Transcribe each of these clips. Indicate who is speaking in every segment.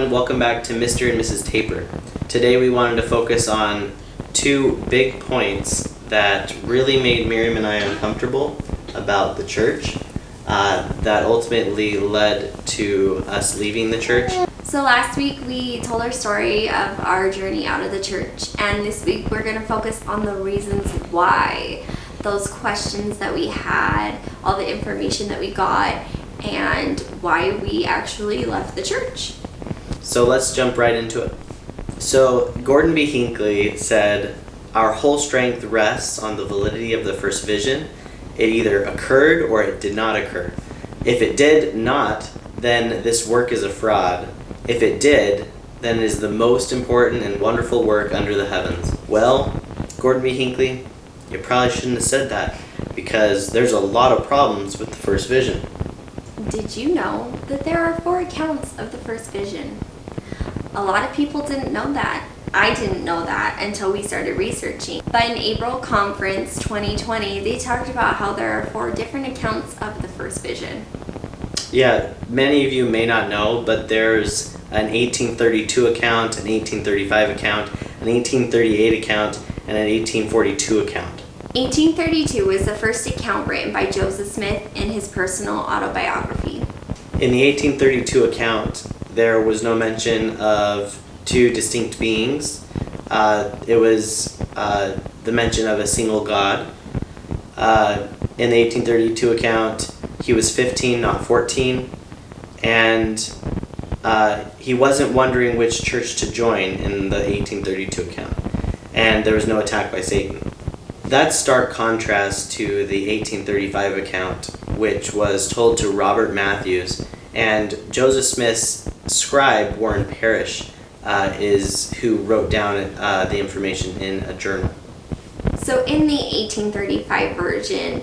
Speaker 1: everyone, welcome back to Mr. and Mrs. Taper. Today we wanted to focus on two big points that really made Miriam and I uncomfortable about the church, that ultimately led to us leaving the church.
Speaker 2: So last week we told our story of our journey out of the church, and this week we're going to focus on the reasons why, those questions that we had, all the information that we got, and why we actually left the church.
Speaker 1: So let's jump right into it. So Gordon B. Hinckley said, "Our whole strength rests on the validity of the first vision. It either occurred or it did not occur. If it did not, then this work is a fraud. If it did, then it is the most important and wonderful work under the heavens." Well, Gordon B. Hinckley, you probably shouldn't have said that, because there's a lot of problems with the first vision.
Speaker 2: Did you know that there are 4 accounts of the first vision? A lot of people didn't know that. I didn't know that until we started researching. But in April Conference 2020, they talked about how there are 4 different accounts of the first vision.
Speaker 1: Yeah, many of you may not know, but there's an 1832 account, an 1835 account, an 1838 account, and an 1842 account.
Speaker 2: 1832 was the first account written by Joseph Smith in his personal autobiography.
Speaker 1: In the 1832 account, there was no mention of 2 distinct beings. It was the mention of a single God. In the 1832 account, he was 15, not 14, and he wasn't wondering which church to join in the 1832 account, and there was no attack by Satan. That's stark contrast to the 1835 account, which was told to Robert Matthews, and Joseph Smith's scribe, Warren Parrish, is who wrote down the information in a journal.
Speaker 2: So in the 1835 version,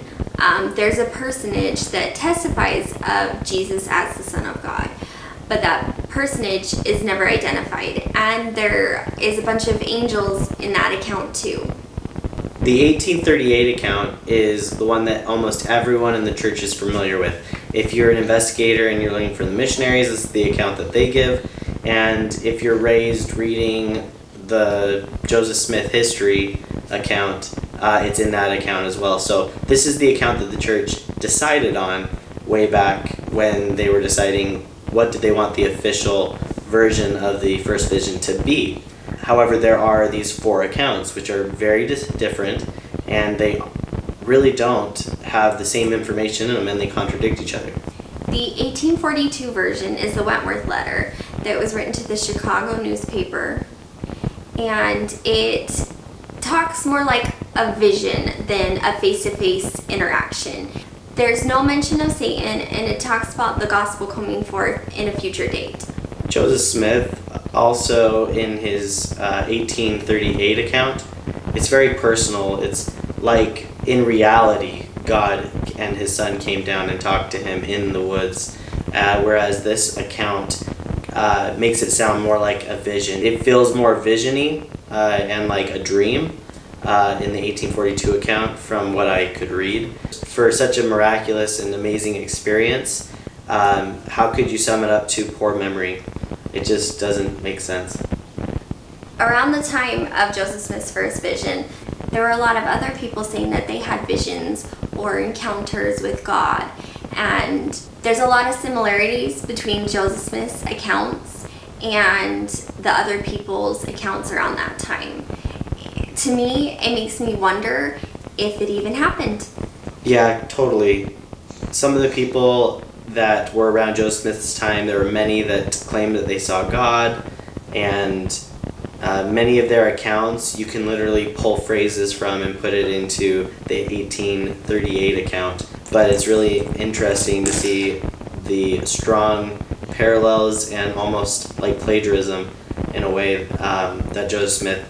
Speaker 2: there's a personage that testifies of Jesus as the Son of God, but that personage is never identified, and there is a bunch of angels in that account too.
Speaker 1: The 1838 account is the one that almost everyone in the church is familiar with. If you're an investigator and you're looking for the missionaries, this is the account that they give. And if you're raised reading the Joseph Smith history account, it's in that account as well. So this is the account that the church decided on way back when they were deciding what did they want the official version of the first vision to be. However, there are these 4 accounts, which are very different, and they really don't have the same information in them, and they contradict each other.
Speaker 2: The 1842 version is the Wentworth Letter that was written to the Chicago newspaper, and it talks more like a vision than a face-to-face interaction. There's no mention of Satan, and it talks about the gospel coming forth in a future date.
Speaker 1: Joseph Smith, also in his 1838 account, it's very personal. It's like in reality, God and his son came down and talked to him in the woods, whereas this account makes it sound more like a vision. It feels more vision-y and like a dream in the 1842 account from what I could read. For such a miraculous and amazing experience, how could you sum it up to poor memory? It just doesn't make sense.
Speaker 2: Around the time of Joseph Smith's first vision, there were a lot of other people saying that they had visions or encounters with God. And there's a lot of similarities between Joseph Smith's accounts and the other people's accounts around that time. To me, it makes me wonder if it even happened.
Speaker 1: Yeah, totally. Some of the people that were around Joseph Smith's time, there were many that claimed that they saw God, and many of their accounts you can literally pull phrases from and put it into the 1838 account. But it's really interesting to see the strong parallels and almost like plagiarism in a way that Joseph Smith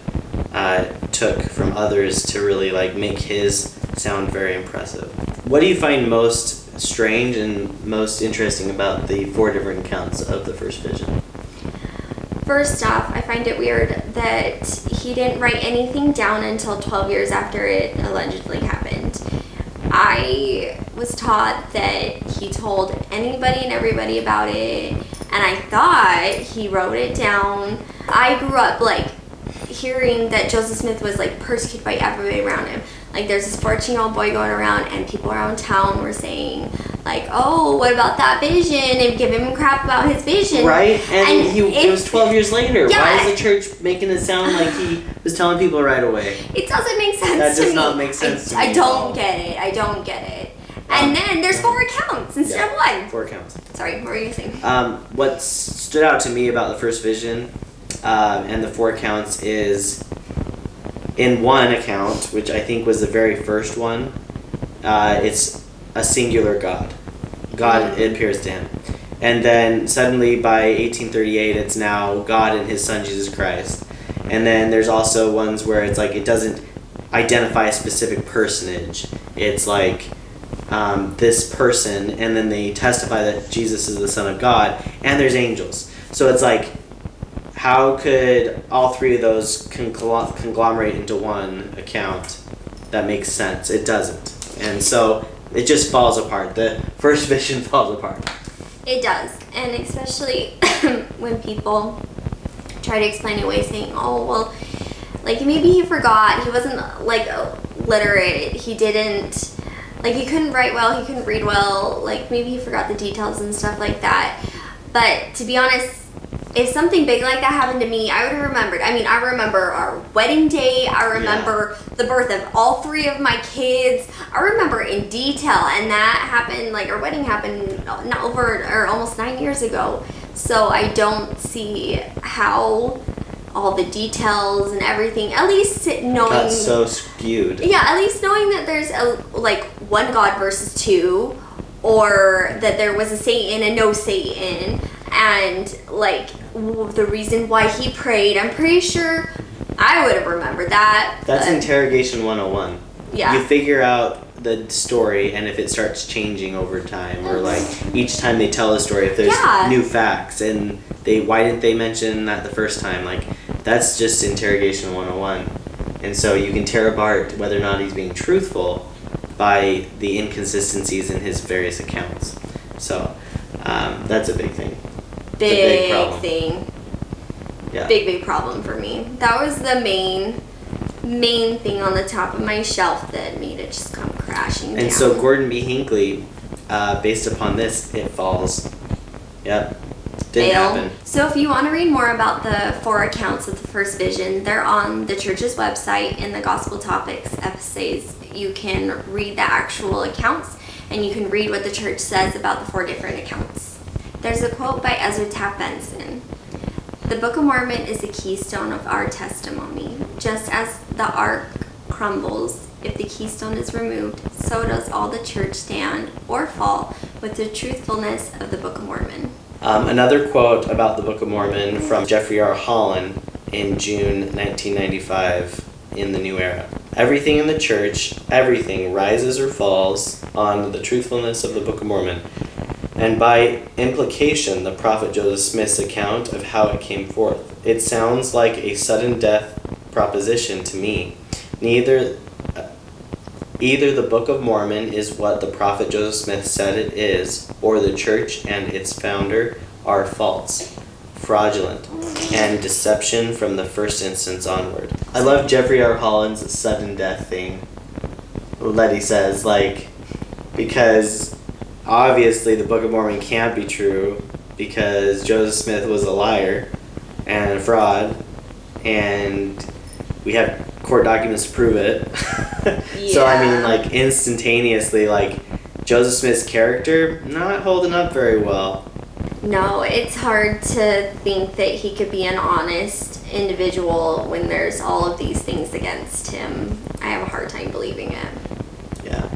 Speaker 1: took from others to really like make his sound very impressive. What do you find most strange and most interesting about the 4 different accounts of the first vision?
Speaker 2: First off, I find it weird that he didn't write anything down until 12 years after it allegedly happened. I was taught that he told anybody and everybody about it, and I thought he wrote it down. I grew up like hearing that Joseph Smith was like persecuted by everybody around him. Like there's this 14-year-old boy going around, and people around town were saying like, oh, what about that vision? And giving him crap about his vision.
Speaker 1: Right? And it was 12 years later.
Speaker 2: Yeah.
Speaker 1: Why is the church making it sound like he was telling people right away?
Speaker 2: It doesn't make sense to me.
Speaker 1: That does not make sense to me.
Speaker 2: I don't get it. I don't get it. And then there's 4 accounts instead of 1.
Speaker 1: 4 accounts.
Speaker 2: Sorry, what were you saying?
Speaker 1: What stood out to me about the first vision and the 4 accounts is in one account, which I think was the very first one, it's a singular God. God appears to him. And then suddenly by 1838, it's now God and his son Jesus Christ. And then there's also ones where it's like it doesn't identify a specific personage. It's like this person, and then they testify that Jesus is the Son of God, and there's angels. So it's like, how could all 3 of those conglomerate into one account? That makes sense. It doesn't. And so it just falls apart. The first vision falls apart.
Speaker 2: It does. And especially when people try to explain it away saying, oh, well, like maybe he forgot. He wasn't like literate. He didn't, like he couldn't write well. He couldn't read well. Like maybe he forgot the details and stuff like that. But to be honest, if something big like that happened to me, I would have remembered. I mean, I remember our wedding day. I remember the birth of all 3 of my kids. I remember in detail. And that happened, like our wedding happened not over or almost 9 years ago. So I don't see how all the details and everything, at least knowing.
Speaker 1: That's so skewed.
Speaker 2: Yeah, at least knowing that there's like one God versus 2, or that there was a Satan and no Satan. And like the reason why he prayed, I'm pretty sure I would have remembered that.
Speaker 1: That's interrogation 101.
Speaker 2: Yeah.
Speaker 1: You figure out the story, and if it starts changing over time, or like each time they tell a story, if there's new facts, and why didn't they mention that the first time? Like that's just interrogation 101. And so you can tear apart whether or not he's being truthful by the inconsistencies in his various accounts. So that's a big thing.
Speaker 2: Big thing.
Speaker 1: Yeah.
Speaker 2: Big problem for me. That was the main thing on the top of my shelf that made it just come crashing down.
Speaker 1: And so Gordon B. Hinckley, based upon this, it falls. Yep. Didn't happen.
Speaker 2: So if you want to read more about the 4 accounts of the first vision, they're on the church's website in the Gospel Topics essays. You can read the actual accounts, and you can read what the church says about the 4 different accounts. There's a quote by Ezra Taft Benson. The Book of Mormon is the keystone of our testimony. Just as the ark crumbles if the keystone is removed, so does all the church stand or fall with the truthfulness of the Book of Mormon.
Speaker 1: Another quote about the Book of Mormon from Jeffrey R. Holland in June 1995 in the New Era. Everything in the church, everything rises or falls on the truthfulness of the Book of Mormon, and by implication the prophet Joseph Smith's account of how it came forth. It sounds like a sudden death proposition to me. Either the Book of Mormon is what the prophet Joseph Smith said it is, or the church and its founder are false, fraudulent, and deception from the first instance onward. I love Jeffrey R. Holland's sudden death thing that he says, like, because obviously the Book of Mormon can't be true because Joseph Smith was a liar and a fraud, and we have court documents to prove it.
Speaker 2: Yeah.
Speaker 1: So I mean, like, instantaneously, like, Joseph Smith's character not holding up very well.
Speaker 2: No, it's hard to think that he could be an honest individual when there's all of these things against him. I have a hard time believing it.
Speaker 1: Yeah.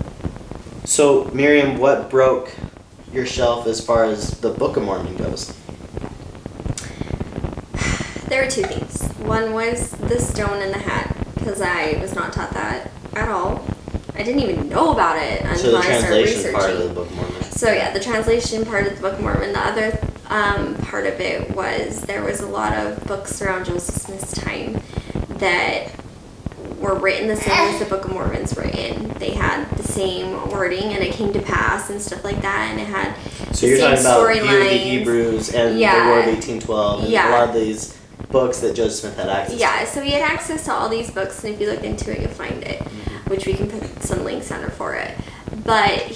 Speaker 1: So, Miriam, what broke your shelf as far as the Book of Mormon goes?
Speaker 2: There were 2 things. One was the stone in the hat, because I was not taught that at all. I didn't even know about it until I started researching.
Speaker 1: So the translation part of the Book of Mormon.
Speaker 2: So yeah, the translation part of the Book of Mormon. The other part of it was there was a lot of books around Joseph Smith's time that were written the same as the Book of Mormon's written. They had the same wording, and it came to pass and stuff like that, and it had
Speaker 1: So you're talking about View of the
Speaker 2: storylines.
Speaker 1: Hebrews and the War of 1812 and a lot of these books that Joseph Smith had access to.
Speaker 2: Yeah, so he had access to all these books, and if you look into it, you'll find it, which we can put some links under for it. But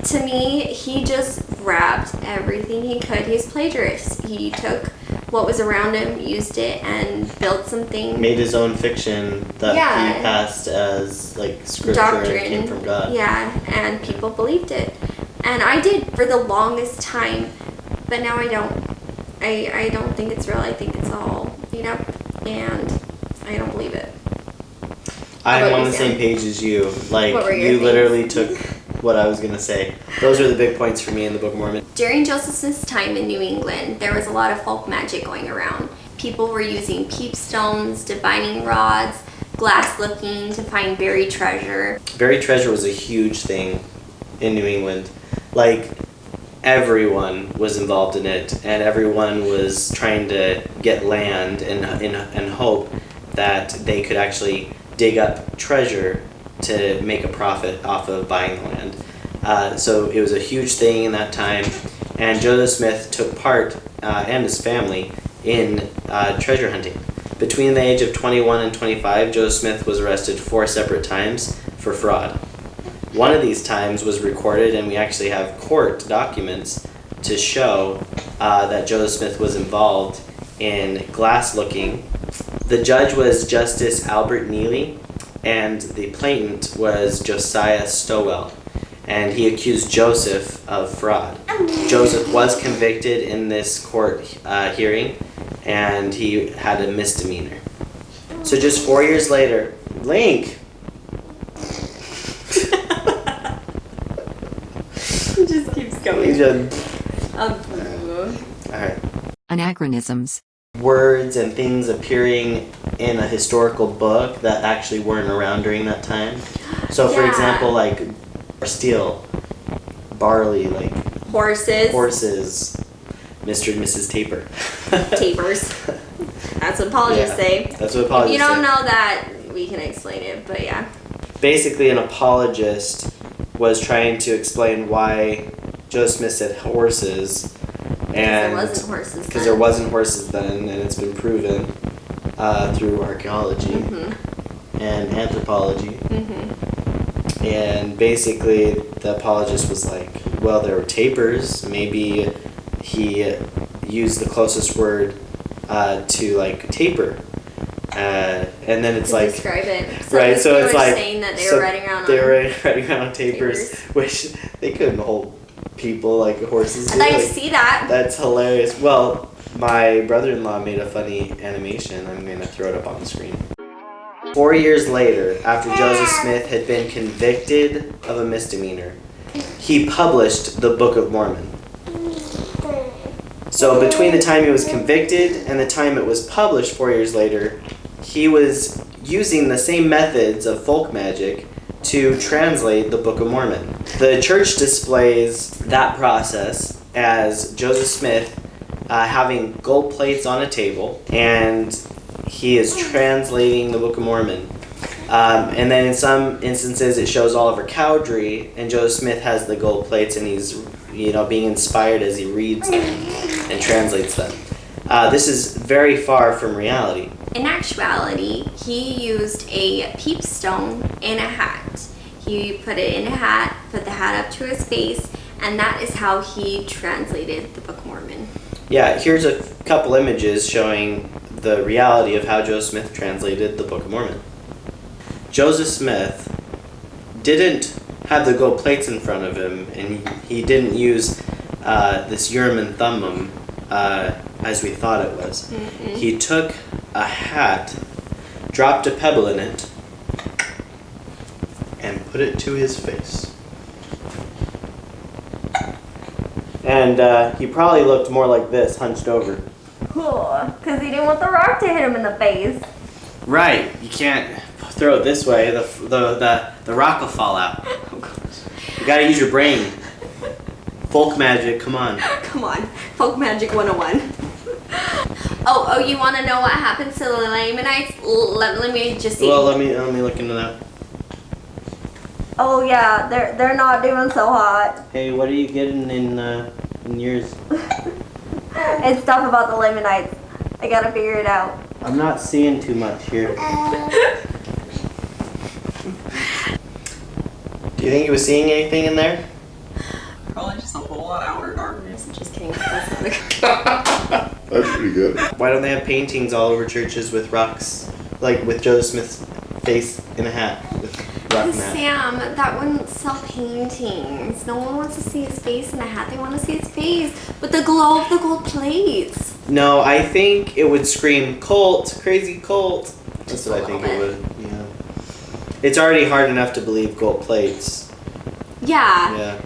Speaker 2: to me, he just grabbed everything he could. He's plagiarist. He took what was around him, used it, and built something.
Speaker 1: Made his own fiction that he passed as like scripture
Speaker 2: doctrine.
Speaker 1: And came from God.
Speaker 2: Yeah, and people believed it. And I did for the longest time, but now I don't. I don't think it's real. I think it's all made up, and I don't believe it.
Speaker 1: I'm on the same page as you. Like, you literally took what I was going to say. Those are the big points for me in the Book of Mormon.
Speaker 2: During Joseph Smith's time in New England, there was a lot of folk magic going around. People were using peepstones, divining rods, glass looking to find buried treasure.
Speaker 1: Buried treasure was a huge thing in New England. Like, everyone was involved in it, and everyone was trying to get land and hope that they could actually dig up treasure to make a profit off of buying the land. So it was a huge thing in that time, and Joseph Smith took part, and his family, in treasure hunting. Between the age of 21 and 25, Joseph Smith was arrested 4 separate times for fraud. One of these times was recorded, and we actually have court documents to show that Joseph Smith was involved in glass looking. The judge was Justice Albert Neely, and the plaintiff was Josiah Stowell, and he accused Joseph of fraud. Joseph was convicted in this court hearing, and he had a misdemeanor. So just 4 years later, Link!
Speaker 2: It just keeps going.
Speaker 1: Alright.
Speaker 3: Anachronisms.
Speaker 1: Words and things appearing in a historical book that actually weren't around during that time. So for example, like steel, barley, like horses, Mr. and Mrs. Taper.
Speaker 2: Tapers. That's what apologists say.
Speaker 1: That's what apologists say.
Speaker 2: If you don't know that, we can explain it, but yeah.
Speaker 1: Basically, an apologist was trying to explain why Joseph Smith said horses, and because there wasn't horses then, and it's been proven through archaeology and anthropology. And basically, the apologist was like, well, there were tapers. Maybe he used the closest word to like taper. And then it's like
Speaker 2: describe it. So
Speaker 1: right, so it's like
Speaker 2: saying that they were riding around on
Speaker 1: tapers, which they couldn't hold people like horses.
Speaker 2: I'd like to see that.
Speaker 1: That's hilarious. Well, my brother-in-law made a funny animation. I'm going to throw it up on the screen. 4 years later, after Joseph Smith had been convicted of a misdemeanor, he published the Book of Mormon. So between the time he was convicted and the time it was published 4 years later, he was using the same methods of folk magic to translate the Book of Mormon. The church displays that process as Joseph Smith having gold plates on a table, and he is translating the Book of Mormon. And then in some instances it shows Oliver Cowdery, and Joseph Smith has the gold plates, and he's being inspired as he reads them and translates them. This is very far from reality.
Speaker 2: In actuality, he used a peepstone in a hat. He put it in a hat, put the hat up to his face, and that is how he translated the Book of Mormon.
Speaker 1: Yeah, here's a couple images showing the reality of how Joseph Smith translated the Book of Mormon. Joseph Smith didn't have the gold plates in front of him, and he didn't use this Urim and Thummim as we thought it was. He took a hat, dropped a pebble in it, and put it to his face. And he probably looked more like this, hunched over.
Speaker 2: Cool, because he didn't want the rock to hit him in the face.
Speaker 1: Right, you can't throw it this way, the rock will fall out.
Speaker 2: Oh gosh. You
Speaker 1: gotta use your brain. Folk magic, come on.
Speaker 2: Come on, folk magic 101. Oh, you want to know what happens to the Lamanites? Let me just see.
Speaker 1: Well, let me look into that.
Speaker 2: Oh yeah, they're not doing so hot.
Speaker 1: Hey, what are you getting in yours?
Speaker 2: It's stuff about the Lamanites. I gotta figure it out.
Speaker 1: I'm not seeing too much here. Do you think he was seeing anything in there?
Speaker 3: Probably just a whole lot of outer darkness.
Speaker 2: Just kidding. That's
Speaker 4: That's pretty good.
Speaker 1: Why don't they have paintings all over churches with rocks? Like with Joseph Smith's face in a hat with rock in the hat.
Speaker 2: Sam, that wouldn't sell paintings. No one wants to see his face in a hat. They want to see his face with the glow of the gold plates.
Speaker 1: No, I think it would scream cult, crazy cult. That's
Speaker 2: Just
Speaker 1: what
Speaker 2: a
Speaker 1: I think
Speaker 2: little
Speaker 1: it would. Yeah. It's already hard enough to believe gold plates.
Speaker 2: Yeah,
Speaker 1: Yeah.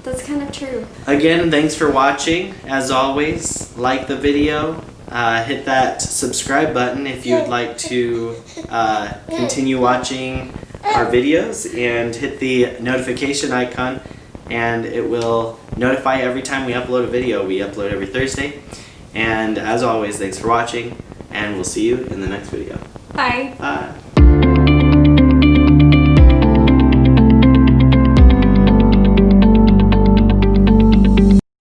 Speaker 2: that's kind of true.
Speaker 1: Again, thanks for watching. As always, like the video. Hit that subscribe button if you'd like to continue watching our videos, and hit the notification icon, and it will notify every time we upload a video. We upload every Thursday. And as always, thanks for watching, and we'll see you in the next video.
Speaker 2: Bye.
Speaker 1: Bye.